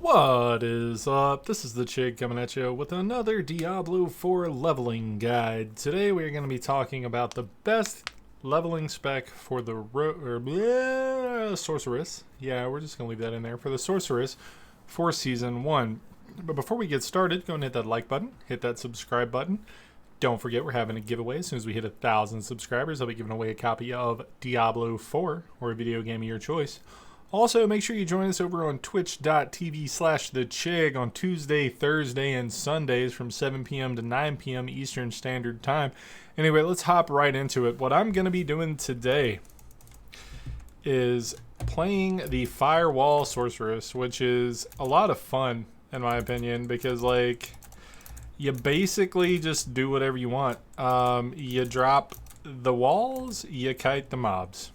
What is up? This is the Chig coming at you with another Diablo 4 leveling guide. Today we are going to be talking about the best leveling spec for the sorceress. Yeah, we're just going to leave that in there for the sorceress for season 1. But before we get started, go and hit that like button, hit that subscribe button. Don't forget we're having a giveaway. As soon as we hit 1,000 subscribers, I'll be giving away a copy of Diablo 4 or a video game of your choice. Also, make sure you join us over on twitch.tv/thechig on Tuesday, Thursday, and Sundays from 7 p.m. to 9 p.m. Eastern Standard Time. Anyway, let's hop right into it. What I'm going to be doing today is playing the Firewall Sorceress, which is a lot of fun, in my opinion, because, like, you basically just do whatever you want. You drop the walls, you kite the mobs.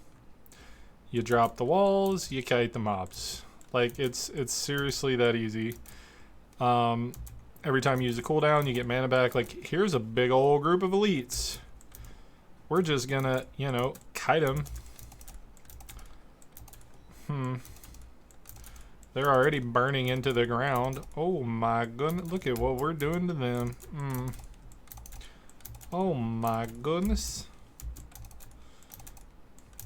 You drop the walls, you kite the mobs. Like, it's seriously that easy. Every time you use a cooldown, you get mana back. Like, here's a big old group of elites. We're just gonna, kite them. They're already burning into the ground. Oh my goodness, look at what we're doing to them. Oh my goodness.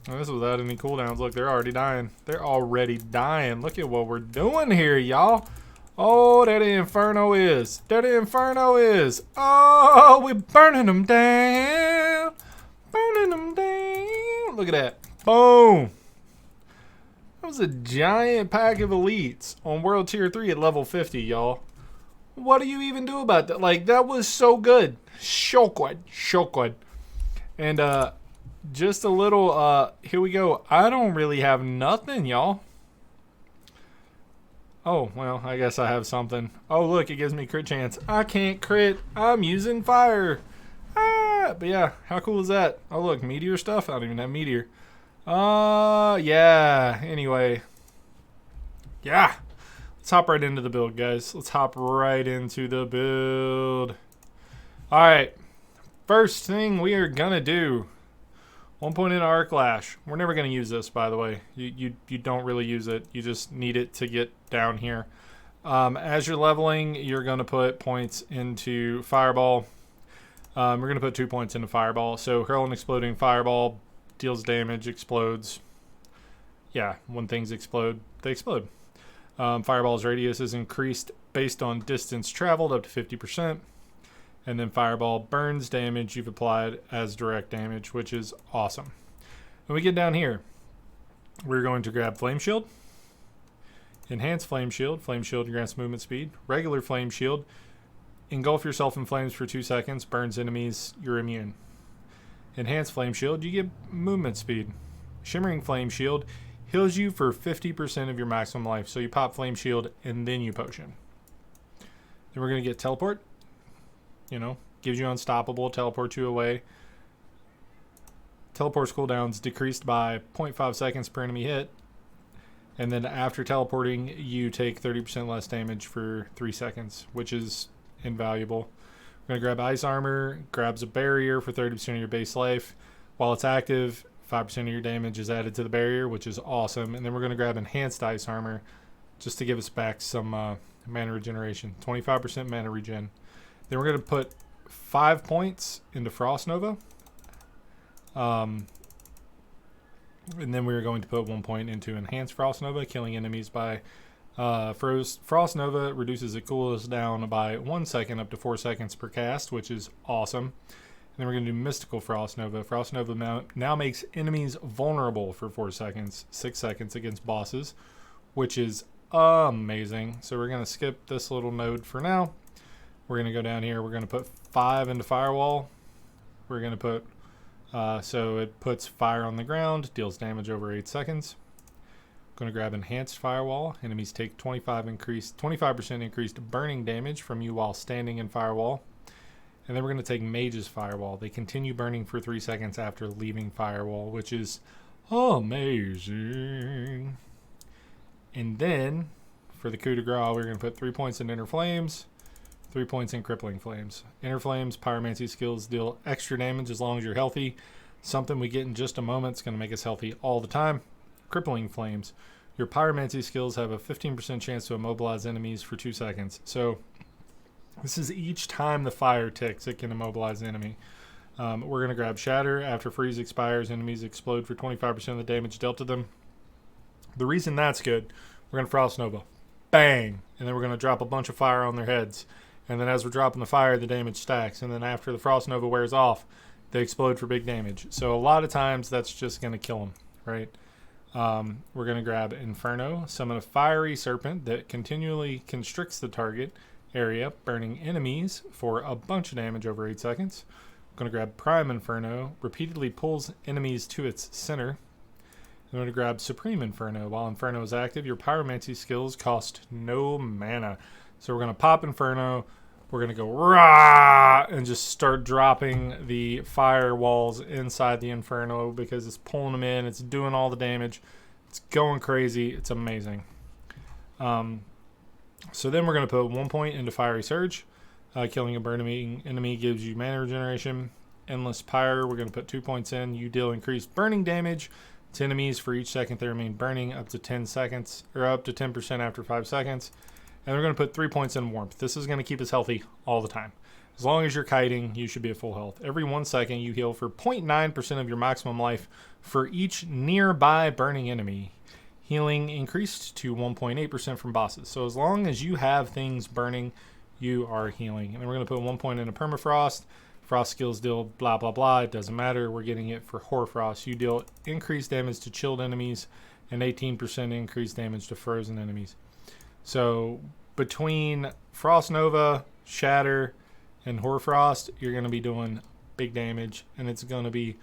Oh, this without any cooldowns. Look, they're already dying. They're already dying. Look at what we're doing here, y'all. Oh, there the inferno is. There the inferno is. Oh, we're burning them down. Burning them down. Look at that. Boom. That was a giant pack of elites on World Tier 3 at level 50, y'all. What do you even do about that? Like, that was so good. So good. So good. And, just a little, here we go. I don't really have nothing, y'all. Oh, well, I guess I have something. Oh, look, it gives me crit chance. I can't crit. I'm using fire. But yeah, how cool is that? Oh, look, meteor stuff. I don't even have meteor. Yeah. Anyway. Yeah. Let's hop right into the build, guys. Let's hop right into the build. All right. First thing we are going to do. 1 point in arc lash. We're never going to use this, by the way. You don't really use it. You just need it to get down here. As you're leveling, you're going to put points into fireball. We're going to put 2 points into fireball. So hurl an exploding fireball, deals damage, explodes. Yeah, when things explode, they explode. Fireball's radius is increased based on distance traveled up to 50%. And then fireball burns damage you've applied as direct damage, which is awesome. When we get down here, we're going to grab Flame Shield, Enhance Flame Shield. Flame Shield grants movement speed. Regular Flame Shield, engulf yourself in flames for 2 seconds, burns enemies, you're immune. Enhance Flame Shield, you get movement speed. Shimmering Flame Shield heals you for 50% of your maximum life. So you pop Flame Shield and then you potion. Then we're going to get Teleport. Gives you unstoppable, teleport you away. Teleport's cooldowns decreased by 0.5 seconds per enemy hit. And then after teleporting, you take 30% less damage for 3 seconds, which is invaluable. We're going to grab Ice Armor, grabs a barrier for 30% of your base life. While it's active, 5% of your damage is added to the barrier, which is awesome. And then we're going to grab Enhanced Ice Armor just to give us back some mana regeneration. 25% mana regen. Then we're going to put 5 points into Frost Nova. And then we're going to put 1 point into Enhanced Frost Nova, killing enemies by Frost Nova reduces the coolness down by 1 second up to 4 seconds per cast, which is awesome. And then we're going to do Mystical Frost Nova. Frost Nova now makes enemies vulnerable for 4 seconds, 6 seconds against bosses, which is amazing. So we're going to skip this little node for now. We're going to go down here. We're going to put 5 into Firewall. We're going to put, so it puts fire on the ground, deals damage over 8 seconds. Going to grab Enhanced Firewall. Enemies take 25% increased burning damage from you while standing in Firewall. And then we're going to take Mage's Firewall. They continue burning for 3 seconds after leaving Firewall, which is amazing. And then, for the coup de grace, we're going to put 3 points in Inner Flames. 3 points in Crippling Flames. Inner Flames, Pyromancy skills deal extra damage as long as you're healthy. Something we get in just a moment is going to make us healthy all the time. Crippling Flames. Your pyromancy skills have a 15% chance to immobilize enemies for 2 seconds. So this is each time the fire ticks, it can immobilize the enemy. We're going to grab Shatter. After freeze expires, enemies explode for 25% of the damage dealt to them. The reason that's good, we're going to Frost Nova. Bang! And then we're going to drop a bunch of fire on their heads. And then as we're dropping the fire, the damage stacks. And then after the Frost Nova wears off, they explode for big damage. So a lot of times that's just going to kill them, right? We're going to grab Inferno, summon a fiery serpent that continually constricts the target area, burning enemies for a bunch of damage over 8 seconds. I'm going to grab Prime Inferno, repeatedly pulls enemies to its center. I'm going to grab Supreme Inferno. While Inferno is active, your pyromancy skills cost no mana. So we're going to pop Inferno. We're going to go rah and just start dropping the firewalls inside the Inferno because it's pulling them in. It's doing all the damage. It's going crazy. It's amazing. So then we're going to put 1 point into Fiery Surge. Killing a burning enemy gives you mana regeneration. Endless Pyre, we're going to put 2 points in. You deal increased burning damage to enemies for each second they remain burning up to 10 seconds, or up to 10% after 5 seconds. And we're going to put 3 points in Warmth. This is going to keep us healthy all the time. As long as you're kiting, you should be at full health. Every 1 second, you heal for 0.9% of your maximum life for each nearby burning enemy. Healing increased to 1.8% from bosses. So as long as you have things burning, you are healing. And then we're going to put 1 point into Permafrost. Frost skills deal blah, blah, blah. It doesn't matter. We're getting it for Hoarfrost. You deal increased damage to chilled enemies and 18% increased damage to frozen enemies. So between Frost Nova, Shatter, and Hoarfrost, you're going to be doing big damage, and it's going to be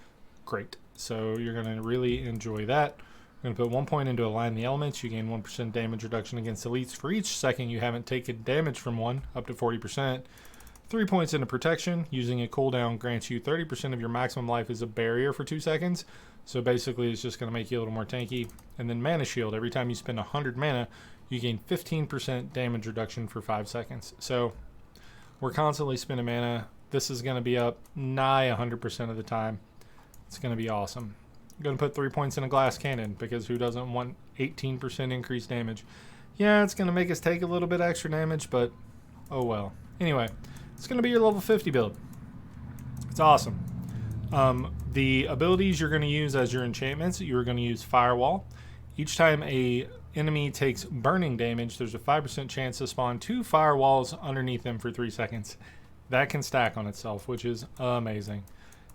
great. So you're going to really enjoy that. We're going to put 1 point into Align the Elements. You gain 1% damage reduction against elites for each second you haven't taken damage from one, up to 40%. 3 points into Protection. Using a cooldown grants you 30% of your maximum life as a barrier for 2 seconds. So basically it's just going to make you a little more tanky. And then Mana Shield. Every time you spend 100 mana, you gain 15% damage reduction for 5 seconds. So we're constantly spending mana. This is going to be up nigh 100% of the time. It's going to be awesome. I'm going to put 3 points in a Glass Cannon because who doesn't want 18% increased damage? Yeah, it's going to make us take a little bit extra damage, but oh well. Anyway, it's going to be your level 50 build. It's awesome. The abilities you're going to use as your enchantments, you're going to use Firewall. Each time a enemy takes burning damage, there's a 5% chance to spawn 2 firewalls underneath them for 3 seconds. That can stack on itself, which is amazing.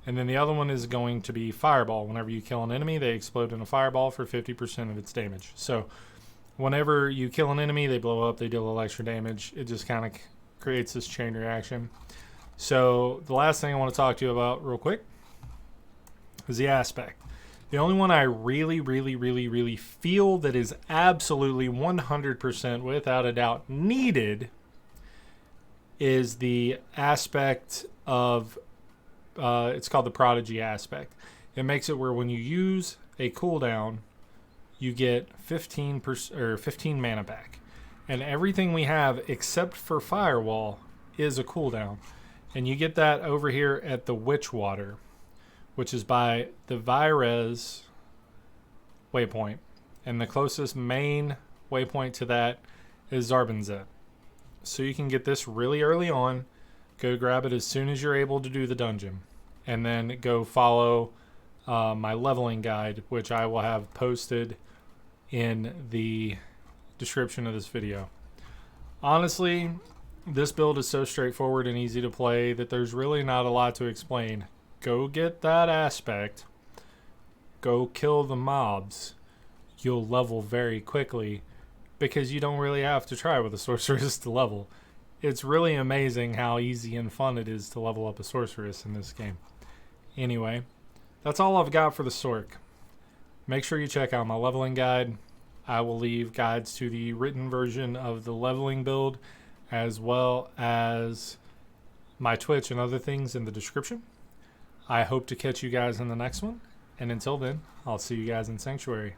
And then the other one is going to be Fireball. Whenever you kill an enemy, they explode in a fireball for 50% of its damage. So whenever you kill an enemy, they blow up, they deal a little extra damage. It just kind of creates this chain reaction. So the last thing I want to talk to you about real quick is the aspect. The only one I really feel that is absolutely 100% without a doubt needed is the aspect of, it's called the Prodigy aspect. It makes it where when you use a cooldown, you get 15 mana back. And everything we have except for Firewall is a cooldown. And you get that over here at the Witchwater, which is by the Virez waypoint. And the closest main waypoint to that is Zarbinzet. So you can get this really early on, go grab it as soon as you're able to do the dungeon, and then go follow my leveling guide, which I will have posted in the description of this video. Honestly, this build is so straightforward and easy to play that there's really not a lot to explain. Go get that aspect. Go kill the mobs. You'll level very quickly because you don't really have to try with a sorceress to level. It's really amazing how easy and fun it is to level up a sorceress in this game. Anyway, that's all I've got for the Sorc. Make sure you check out my leveling guide. I will leave guides to the written version of the leveling build as well as my Twitch and other things in the description. I hope to catch you guys in the next one. And until then, I'll see you guys in Sanctuary.